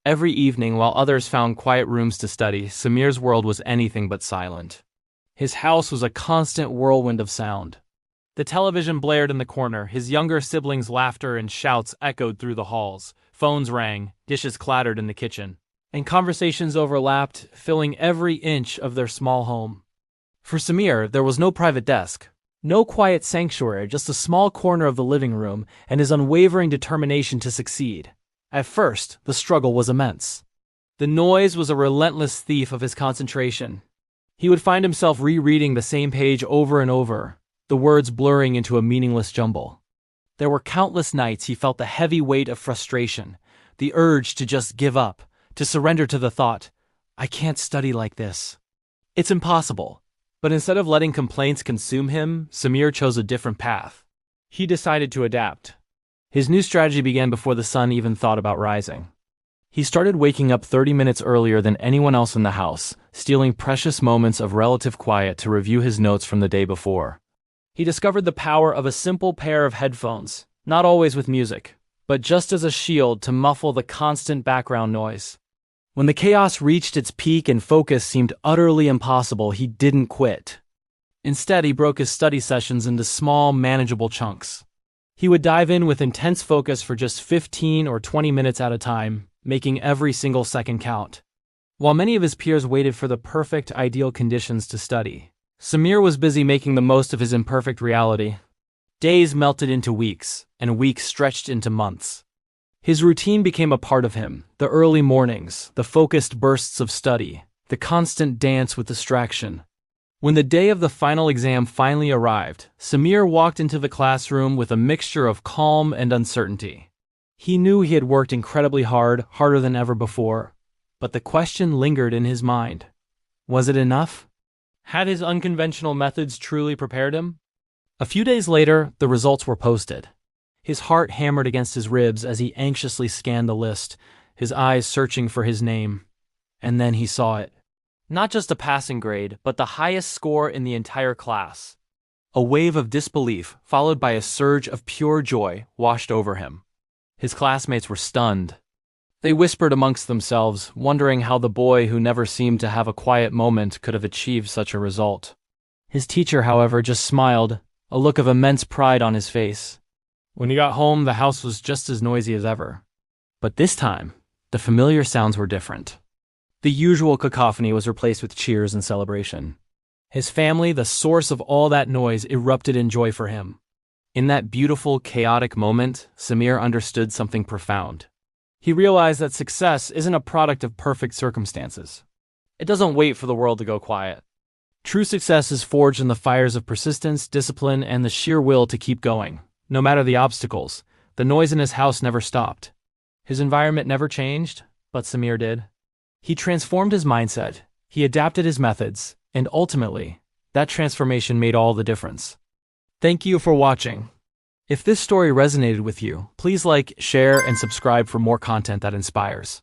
Every evening, while others found quiet rooms to study, Samir's world was anything but silent. His house was a constant whirlwind of sound. The television blared in the corner, his younger siblings' laughter and shouts echoed through the halls, phones rang, dishes clattered in the kitchen, and conversations overlapped, filling every inch of their small home. For Samir, there was no private desk, no quiet sanctuary, just a small corner of the living room and his unwavering determination to succeed. At first, the struggle was immense. The noise was a relentless thief of his concentration. He would find himself rereading the same page over and over, the words blurring into a meaningless jumble. There were countless nights he felt the heavy weight of frustration, the urge to just give up, to surrender to the thought, I can't study like this. It's impossible. But instead of letting complaints consume him, Samir chose a different path. He decided to adapt. His new strategy began before the sun even thought about rising. He started waking up 30 minutes earlier than anyone else in the house, stealing precious moments of relative quiet to review his notes from the day before. He discovered the power of a simple pair of headphones, not always with music, but just as a shield to muffle the constant background noise. When the chaos reached its peak and focus seemed utterly impossible, he didn't quit. Instead, he broke his study sessions into small, manageable chunks. He would dive in with intense focus for just 15 or 20 minutes at a time, making every single second count. While many of his peers waited for the perfect, ideal conditions to study, Samir was busy making the most of his imperfect reality. Days melted into weeks, and weeks stretched into months. His routine became a part of him, the early mornings, the focused bursts of study, the constant dance with distraction. When the day of the final exam finally arrived, Samir walked into the classroom with a mixture of calm and uncertainty. He knew he had worked incredibly hard, harder than ever before, but the question lingered in his mind. Was it enough? Had his unconventional methods truly prepared him? A few days later, the results were posted. His heart hammered against his ribs as he anxiously scanned the list, his eyes searching for his name. And then he saw it. Not just a passing grade, but the highest score in the entire class. A wave of disbelief, followed by a surge of pure joy, washed over him. His classmates were stunned. They whispered amongst themselves, wondering how the boy who never seemed to have a quiet moment could have achieved such a result. His teacher, however, just smiled, a look of immense pride on his face. When he got home, the house was just as noisy as ever. But this time, the familiar sounds were different. The usual cacophony was replaced with cheers and celebration. His family, the source of all that noise, erupted in joy for him. In that beautiful, chaotic moment, Samir understood something profound. He realized that success isn't a product of perfect circumstances. It doesn't wait for the world to go quiet. True success is forged in the fires of persistence, discipline, and the sheer will to keep going. No matter the obstacles, the noise in his house never stopped. His environment never changed, but Samir did. He transformed his mindset, he adapted his methods, and ultimately, that transformation made all the difference. Thank you for watching. If this story resonated with you, please like, share, and subscribe for more content that inspires.